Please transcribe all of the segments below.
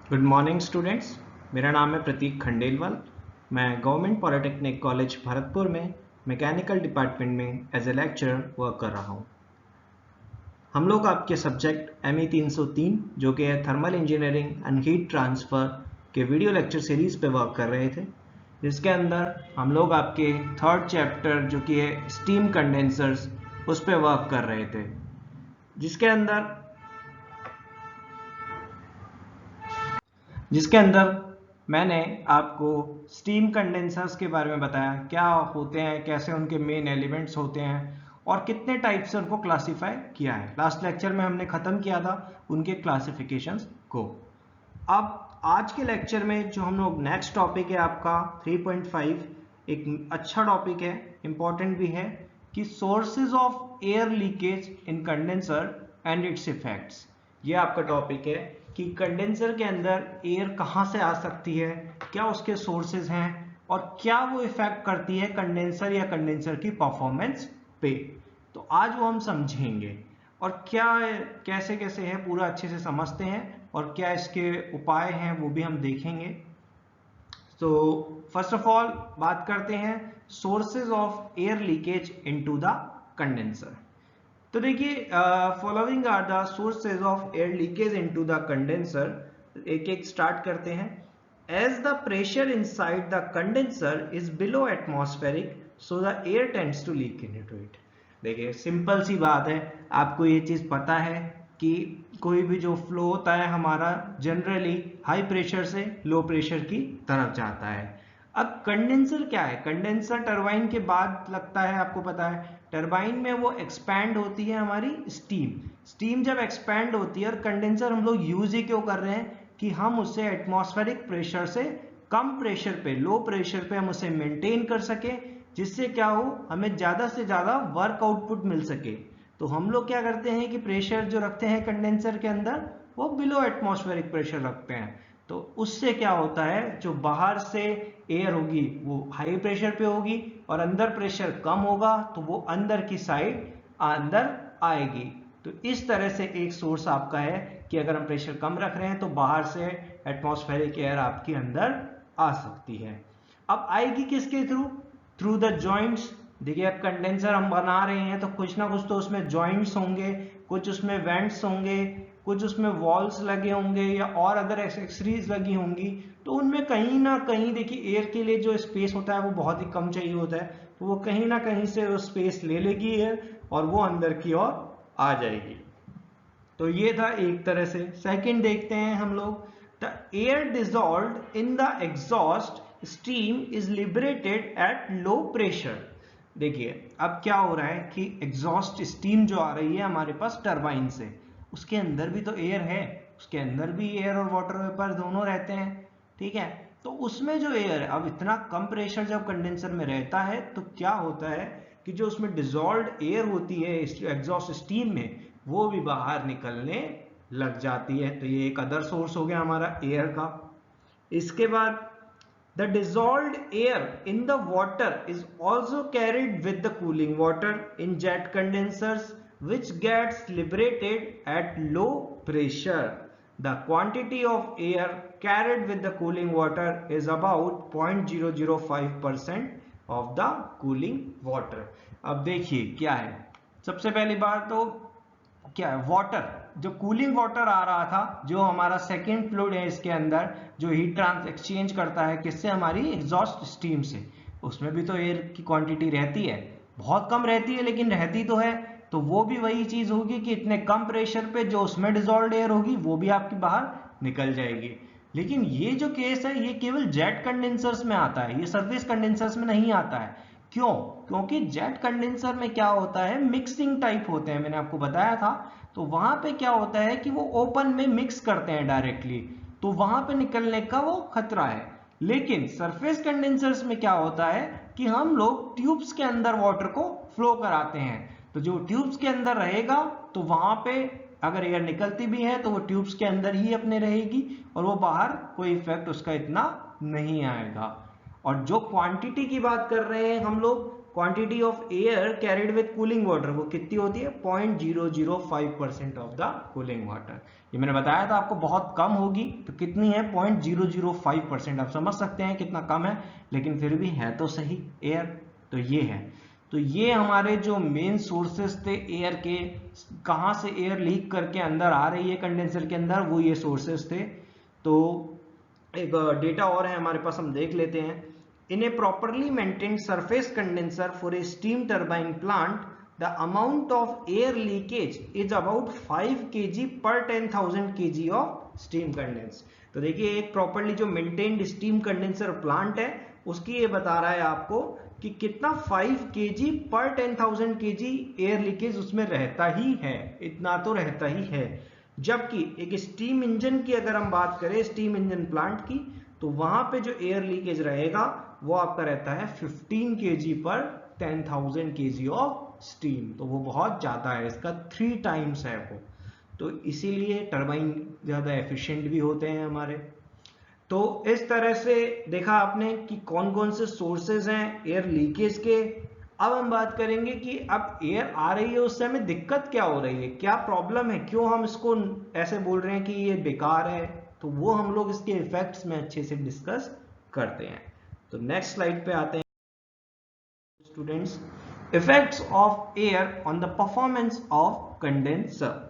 Good morning students. मेरा नाम है प्रतीक खंडेलवाल। मैं गवर्नमेंट पॉलिटेक्निक कॉलेज भरतपुर में मैकेनिकल डिपार्टमेंट में एज ए लेक्चरर वर्क कर रहा हूँ। हम लोग आपके सब्जेक्ट ME 303 जो कि है thermal engineering and heat transfer के वीडियो लेक्चर सीरीज़ पे वर्क कर रहे थे, जिसके अंदर हम लोग आपके थर्ड चैप्टर जो कि है स्टीम कंडेंसर्स उस पर वर्क कर रहे थे, जिसके अंदर मैंने आपको स्टीम कंडेंसर्स के बारे में बताया, क्या होते हैं, कैसे उनके मेन एलिमेंट्स होते हैं और कितने टाइप से उनको क्लासिफाई किया है। लास्ट लेक्चर में हमने ख़त्म किया था उनके क्लासिफिकेशंस को। अब आज के लेक्चर में जो हम लोग नेक्स्ट टॉपिक है आपका 3.5, एक अच्छा टॉपिक है, इंपॉर्टेंट भी है, कि sources of air leakage in condenser and it's effects. ये आपका टॉपिक है कि कंडेंसर के अंदर एयर कहाँ से आ सकती है, क्या उसके सोर्सेज हैं और क्या वो इफेक्ट करती है कंडेंसर या कंडेंसर की परफॉर्मेंस पे। तो आज वो हम समझेंगे और क्या कैसे कैसे है पूरा अच्छे से समझते हैं और क्या इसके उपाय हैं वो भी हम देखेंगे। तो फर्स्ट ऑफ ऑल बात करते हैं sources of air leakage into the condenser. तो देखिए, following are the sources of air leakage into the condenser. एक एक स्टार्ट करते हैं। As the pressure inside the condenser is below atmospheric so the air tends to leak into it. देखिए simple सी बात है, आपको ये चीज पता है कि कोई भी जो फ्लो होता है हमारा जनरली हाई प्रेशर से लो प्रेशर की तरफ जाता है। अब कंडेंसर क्या है? कंडेंसर टरबाइन के बाद लगता है, आपको पता है टरबाइन में वो एक्सपैंड होती है हमारी स्टीम जब एक्सपैंड होती है, और कंडेंसर हम लोग यूज ही क्यों कर रहे हैं कि हम उसे एटमॉस्फेरिक प्रेशर से कम प्रेशर पे, लो प्रेशर पे हम उसे मेंटेन कर सके, जिससे क्या हो, हमें ज्यादा से ज्यादा वर्क आउटपुट मिल सके। तो हम लोग क्या करते हैं कि प्रेशर जो रखते हैं कंडेंसर के अंदर वो बिलो एटमॉस्फेरिक प्रेशर रखते हैं। तो उससे क्या होता है, जो बाहर से एयर होगी वो हाई प्रेशर पे होगी और अंदर प्रेशर कम होगा तो वो अंदर की साइड अंदर आएगी। तो इस तरह से एक सोर्स आपका है कि अगर हम प्रेशर कम रख रहे हैं तो बाहर से एटमॉस्फेरिक एयर आपके अंदर आ सकती है। अब आएगी किसके थ्रू द जॉइंट्स। देखिए अब कंडेंसर हम बना रहे हैं तो कुछ ना कुछ तो उसमें जॉइंट्स होंगे, कुछ उसमें वेंट्स होंगे, कुछ उसमें वॉल्स लगे होंगे या और अदर एक्सेसरीज लगी होंगी। तो उनमें कहीं ना कहीं देखिए एयर के लिए जो स्पेस होता है वो बहुत ही कम चाहिए होता है, तो वो कहीं ना कहीं से वो स्पेस ले लेगी एयर और वो अंदर की ओर आ जाएगी। तो ये था एक तरह से। सेकंड देखते हैं हम लोग, the air dissolved in the exhaust steam is liberated at low pressure. देखिए अब क्या हो रहा है कि एग्जॉस्ट स्टीम जो आ रही है हमारे पास टरबाइन से, उसके अंदर भी तो एयर है, उसके अंदर भी एयर और वाटर वेपर दोनों रहते हैं, ठीक है। तो उसमें जो एयर है, अब इतना कम प्रेशर जब कंडेंसर में रहता है तो क्या होता है कि जो उसमें डिजॉल्व्ड एयर होती है एग्जॉस्ट स्टीम में, वो भी बाहर निकलने लग जाती है। तो ये एक अदर सोर्स हो गया हमारा एयर का। इसके बाद the dissolved air in the water is also carried with the cooling water in jet condensers, which gets liberated at low pressure. The quantity of air carried with the cooling water is about 0.005% of the cooling water. अब देखिए क्या है, सबसे पहली बात तो क्या है, वाटर, जो कूलिंग वाटर आ रहा था, जो हमारा सेकेंड फ्लूइड है इसके अंदर, जो हीट ट्रांस एक्सचेंज करता है किससे, हमारी एग्जॉस्ट स्टीम से, उसमें भी तो एयर की क्वांटिटी रहती है, बहुत कम रहती है लेकिन रहती तो है। तो वो भी वही चीज होगी कि इतने कम प्रेशर पे जो उसमें डिजॉल्व एयर होगी वो भी आपकी बाहर निकल जाएगी। लेकिन ये जो केस है ये केवल जेट कंडेंसर्स में आता है, ये सर्फेस कंडेंसर्स में नहीं आता है। क्यों? क्योंकि जेट कंडेंसर में क्या होता है, मिक्सिंग टाइप होते हैं, मैंने आपको बताया था। तो वहां पे क्या होता है कि वो ओपन में मिक्स करते हैं डायरेक्टली, तो वहां पे निकलने का वो खतरा है। लेकिन सरफेस कंडेंसर्स में क्या होता है कि हम लोग ट्यूब्स के अंदर वाटर को फ्लो कराते हैं, तो जो ट्यूब्स के अंदर रहेगा तो वहां पे अगर एयर निकलती भी है तो वो ट्यूब्स के अंदर ही अपने रहेगी और वो बाहर कोई इफेक्ट उसका इतना नहीं आएगा। और जो क्वांटिटी की बात कर रहे हैं हम लोग, quantity of air carried with cooling water वो कितनी होती है 0.005% ऑफ द कूलिंग वाटर। ये मैंने बताया था आपको बहुत कम होगी, तो कितनी है 0.005%। आप समझ सकते हैं कितना कम है, लेकिन फिर भी है तो सही एयर। तो ये है, तो ये हमारे जो मेन सोर्सेस थे एयर के, कहाँ से एयर लीक करके अंदर आ रही है कंडेंसर के अंदर, वो ये सोर्सेस थे। तो एक डेटा और है हमारे पास, हम देख लेते हैं। In a properly maintained surface condenser for a steam turbine plant the amount of air leakage is about 5 kg पर 10,000 kg ऑफ स्टीम कंडेंस। तो देखिए एक प्रॉपरली जो मेंटेन्ड स्टीम कंडेंसर प्लांट है उसकी ये बता रहा है आपको कि कितना 5 kg पर 10,000 kg एयर लीकेज उसमें रहता ही है, इतना तो रहता ही है। जबकि एक स्टीम इंजन की अगर हम बात करें, स्टीम इंजन प्लांट की, तो वहां पे जो एयर लीकेज रहेगा वो आपका रहता है 15 kg पर 10,000 kg ऑफ स्टीम। तो वो बहुत ज्यादा है, इसका 3 टाइम्स है वो। तो इसीलिए टरबाइन ज्यादा एफिशिएंट भी होते हैं हमारे। तो इस तरह से देखा आपने कि कौन कौन से सोर्सेज हैं एयर लीकेज के। अब हम बात करेंगे कि अब एयर आ रही है उससे हमें दिक्कत क्या हो रही है, क्या प्रॉब्लम है, क्यों हम इसको ऐसे बोल रहे हैं कि ये बेकार है। तो वो हम लोग इसके इफेक्ट्स में अच्छे से डिस्कस करते हैं। तो नेक्स्ट स्लाइड पे आते हैं students, effects of air on the performance of condenser.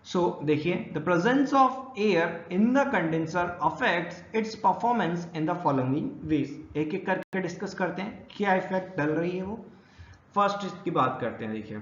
So देखिए, the presence of air in the condenser affects its performance in the following ways. एक एक करके डिस्कस करते हैं क्या इफेक्ट डल रही है वो। फर्स्ट इसकी बात करते हैं। देखिए,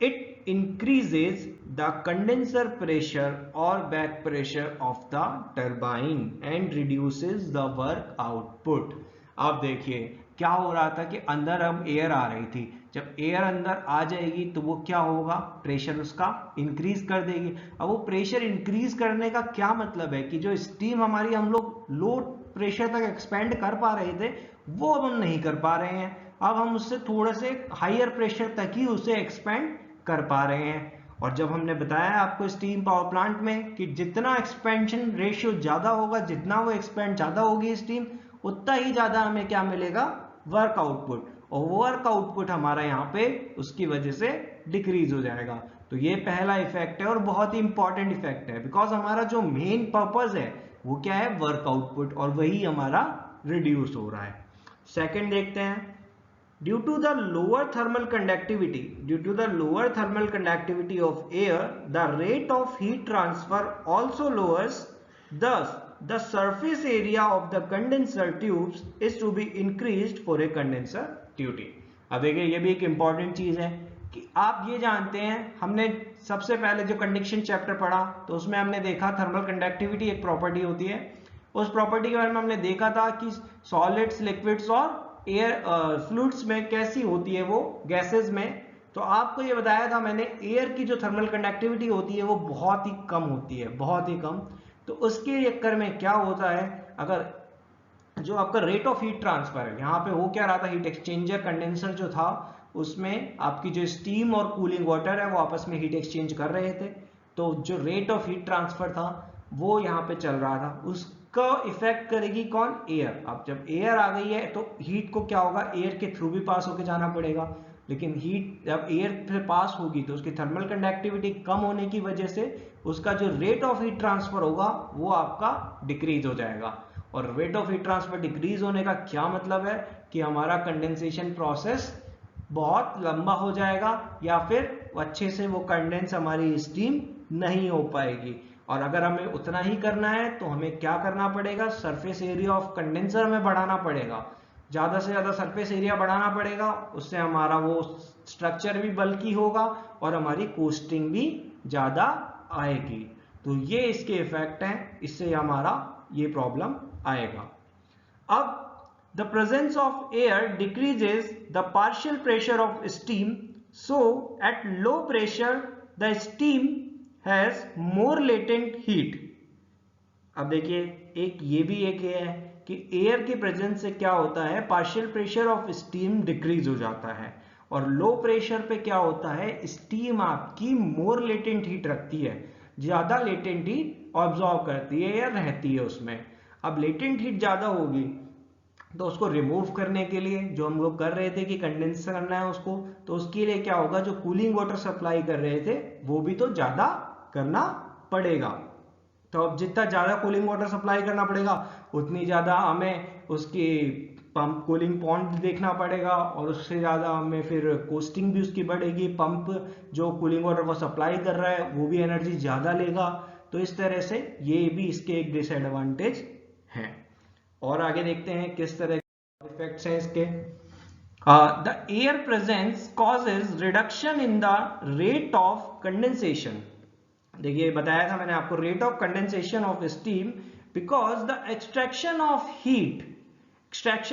it increases the condenser pressure और back pressure of the turbine and reduces the work output. आप देखिए क्या हो रहा था कि अंदर अब एयर आ रही थी, जब एयर अंदर आ जाएगी तो वो क्या होगा, प्रेशर उसका इंक्रीज कर देगी। अब वो प्रेशर इंक्रीज करने का क्या मतलब है कि जो स्टीम हमारी हम लोग लो प्रेशर तक एक्सपेंड कर पा रहे थे वो अब हम नहीं कर पा रहे हैं। अब हम उससे थोड़े से हायर प्रेशर तक ही उसे एक्सपेंड कर पा रहे हैं। और जब हमने बताया आपको स्टीम पावर प्लांट में कि जितना एक्सपेंशन रेशियो ज्यादा होगा, जितना वो एक्सपेंड ज्यादा होगी स्टीम, उतना ही ज्यादा हमें क्या मिलेगा, वर्क आउटपुट। और वर्क आउटपुट हमारा यहाँ पे उसकी वजह से डिक्रीज हो जाएगा। तो ये पहला इफेक्ट है और बहुत ही इंपॉर्टेंट इफेक्ट है, बिकॉज हमारा जो मेन पर्पज है वो क्या है, वर्क आउटपुट, और वही हमारा रिड्यूस हो रहा है। सेकंड देखते हैं, due to the lower thermal conductivity of air, the rate of heat transfer also lowers. Thus the surface area of the condenser tubes is to be increased for a condenser duty. अब देखिए ये भी एक important चीज है कि आप ये जानते हैं, हमने सबसे पहले जो कंडक्शन चैप्टर पढ़ा तो उसमें हमने देखा थर्मल कंडक्टिविटी एक प्रॉपर्टी होती है। उस प्रॉपर्टी के बारे में हमने देखा था कि सॉलिड्स, लिक्विड्स और एयर फ्लूइड्स में कैसी होती है वो, गैसेस में। तो आपको ये बताया था मैंने, एयर की जो थर्मल कंडक्टिविटी होती है वो बहुत ही कम होती है, बहुत ही कम। तो उसके चक्कर में क्या होता है, अगर जो आपका रेट ऑफ हीट ट्रांसफर है, यहाँ पे हो क्या रहा था, हीट एक्सचेंजर कंडेंसर जो था उसमें आपकी जो स्टीम और कूलिंग वाटर है वो आपस में हीट एक्सचेंज कर रहे थे। तो जो रेट ऑफ हीट ट्रांसफर था वो यहाँ पे चल रहा था, उसका इफेक्ट करेगी कौन, एयर। अब जब एयर आ गई है तो हीट को क्या होगा, एयर के थ्रू भी पास होके जाना पड़ेगा। लेकिन हीट जब एयर से पास होगी तो उसकी थर्मल कंडक्टिविटी कम होने की वजह से उसका जो रेट ऑफ हीट ट्रांसफर होगा वो आपका डिक्रीज हो जाएगा। और rate of heat transfer decrease होने का क्या मतलब है कि हमारा कंडेंसेशन प्रोसेस बहुत लंबा हो जाएगा, या फिर अच्छे से वो कंडेंस हमारी स्टीम नहीं हो पाएगी। और अगर हमें उतना ही करना है तो हमें क्या करना पड़ेगा, सरफेस एरिया ऑफ कंडेंसर हमें बढ़ाना पड़ेगा, ज्यादा से ज्यादा सरफेस एरिया बढ़ाना पड़ेगा। उससे हमारा वो स्ट्रक्चर भी बल्की होगा और हमारी कॉस्टिंग भी ज्यादा आएगी। तो ये इसके इफेक्ट हैं, इससे हमारा ये प्रॉब्लम आएगा। अब the presence of air decreases the partial pressure of steam, so at low pressure the steam has more latent heat. अब देखिए एक ये भी एक है कि एयर की प्रेजेंस से क्या होता है, partial pressure of steam decrease हो जाता है, और लो प्रेशर पे क्या होता है, स्टीम आपकी मोर लेटेंट हीट रखती है, ज्यादा लेटेंट हीट ऑब्जॉर्व करती है या रहती है उसमें। अब लेटेंट हीट ज्यादा होगी तो उसको रिमूव करने के लिए जो हम लोग कर रहे थे कि कंडेंस करना है उसको, तो उसके लिए क्या होगा, जो कूलिंग वाटर सप्लाई कर रहे थे वो भी तो ज्यादा करना पड़ेगा। तो अब जितना ज्यादा कूलिंग वाटर सप्लाई करना पड़ेगा उतनी ज्यादा हमें उसकी पंप कूलिंग पॉइंट देखना पड़ेगा, और उससे ज्यादा हमें फिर कॉस्टिंग भी उसकी बढ़ेगी। पंप जो कूलिंग वाटर को सप्लाई कर रहा है वो भी एनर्जी ज्यादा लेगा। तो इस तरह से ये भी इसके एक डिसएडवांटेज है। और आगे देखते हैं किस तरह के इफेक्ट्स हैं इसके। The air presence causes reduction in the rate of condensation. देखिए बताया था मैंने आपको, rate of condensation of steam because the extraction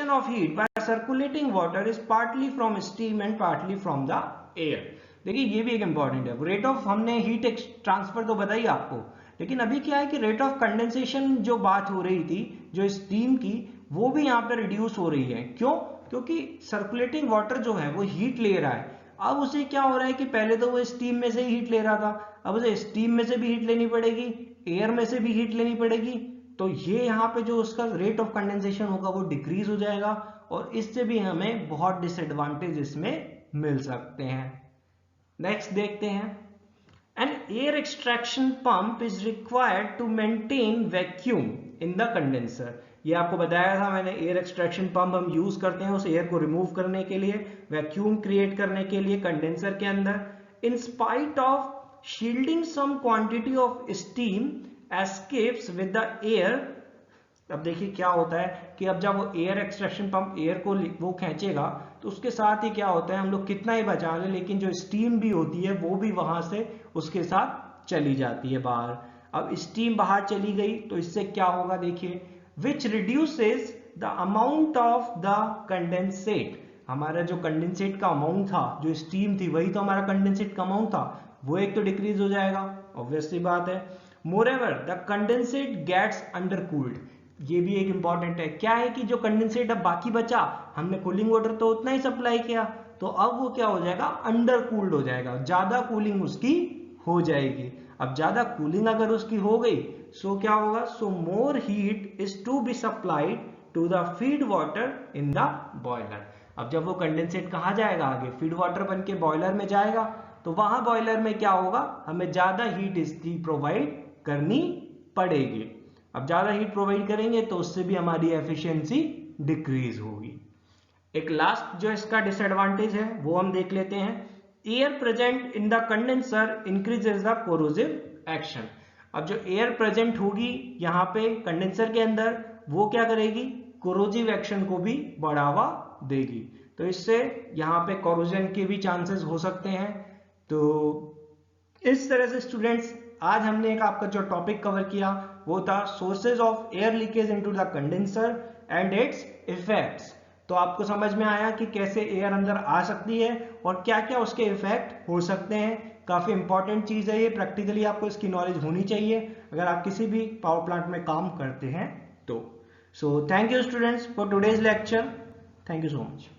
of heat bye circulating water is partly from steam and partly from the air. देखिए ये भी एक important है। रेट ऑफ, हमने हीट ट्रांसफर तो बताई आपको, लेकिन अभी क्या है कि रेट ऑफ कंडेंसेशन जो बात हो रही थी जो स्टीम की, वो भी यहाँ पे रिड्यूस हो रही है। क्यों? क्योंकि सर्कुलेटिंग वाटर जो है वो हीट ले रहा है। अब उसे क्या हो रहा है कि पहले तो वो स्टीम में से हीट ले रहा था, अब उसे स्टीम में से भी हीट लेनी पड़ेगी, एयर में से भी हीट लेनी पड़ेगी। तो ये यहाँ पे जो उसका रेट ऑफ कंडेंसेशन होगा वो डिक्रीज हो जाएगा, और इससे भी हमें बहुत डिसएडवांटेज इसमें मिल सकते हैं। नेक्स्ट देखते हैं, an air extraction pump is required to maintain vacuum in the condenser. ये आपको बताया था मैंने, एयर एक्सट्रैक्शन पंप हम यूज करते हैं उस एयर को रिमूव करने के लिए, वैक्यूम क्रिएट करने के लिए कंडेंसर के अंदर। In spite of shielding some quantity of steam escapes with the air. अब देखिए क्या होता है कि अब जब वो एयर एक्सट्रैक्शन पंप एयर को वो खींचेगा तो उसके साथ ही क्या होता है, हम लोग कितना ही बचा लें लेकिन जो स्टीम भी होती है वो भी वहां से उसके साथ चली जाती है बाहर। अब स्टीम बाहर चली गई तो इससे क्या होगा, देखिए, which reduces the amount of the condensate. हमारा जो कंडेंसेट का अमाउंट था, जो स्टीम थी वही तो हमारा कंडेंसेट का अमाउंट था, वो एक तो डिक्रीज हो जाएगा, ऑब्वियस सी बात है। Moreover the condensate gets undercooled. ये भी एक इंपॉर्टेंट है। क्या है कि जो कंडेंसेट अब बाकी बचा, हमने कूलिंग वाटर तो उतना ही सप्लाई किया, तो अब वो क्या हो जाएगा, अंडर कूल्ड हो जाएगा, ज्यादा कूलिंग उसकी हो जाएगी। अब ज्यादा कूलिंग अगर उसकी हो गई सो क्या होगा, so more heat is to be supplied to the feed water in the boiler. अब जब वो कंडेंसेट कहाँ जाएगा, आगे फीड वाटर बन के बॉयलर में जाएगा, तो वहां बॉयलर में क्या होगा, हमें ज्यादा हीट इसकी प्रोवाइड करनी पड़ेगी। अब ज्यादा हीट प्रोवाइड करेंगे तो उससे भी हमारी एफिशिएंसी डिक्रीज होगी। एक लास्ट जो इसका डिसएडवांटेज है वो हम देख लेते हैं। Air present in the condenser increases the corrosive action. अब जो एयर प्रेजेंट होगी यहाँ पे कंडेंसर के अंदर, वो क्या करेगी, कोरोसिव एक्शन को भी बढ़ावा देगी। तो इससे यहाँ पे कोरोजन के भी चांसेस हो सकते हैं। तो इस तरह से स्टूडेंट्स आज हमने एक आपका जो टॉपिक कवर किया वो था sources of air leakage into the condenser and it's effects. तो आपको समझ में आया कि कैसे एयर अंदर आ सकती है और क्या क्या उसके इफेक्ट हो सकते हैं। काफी इंपॉर्टेंट चीज है ये, प्रैक्टिकली आपको इसकी नॉलेज होनी चाहिए अगर आप किसी भी पावर प्लांट में काम करते हैं तो। So thank you students for today's lecture. Thank you so much.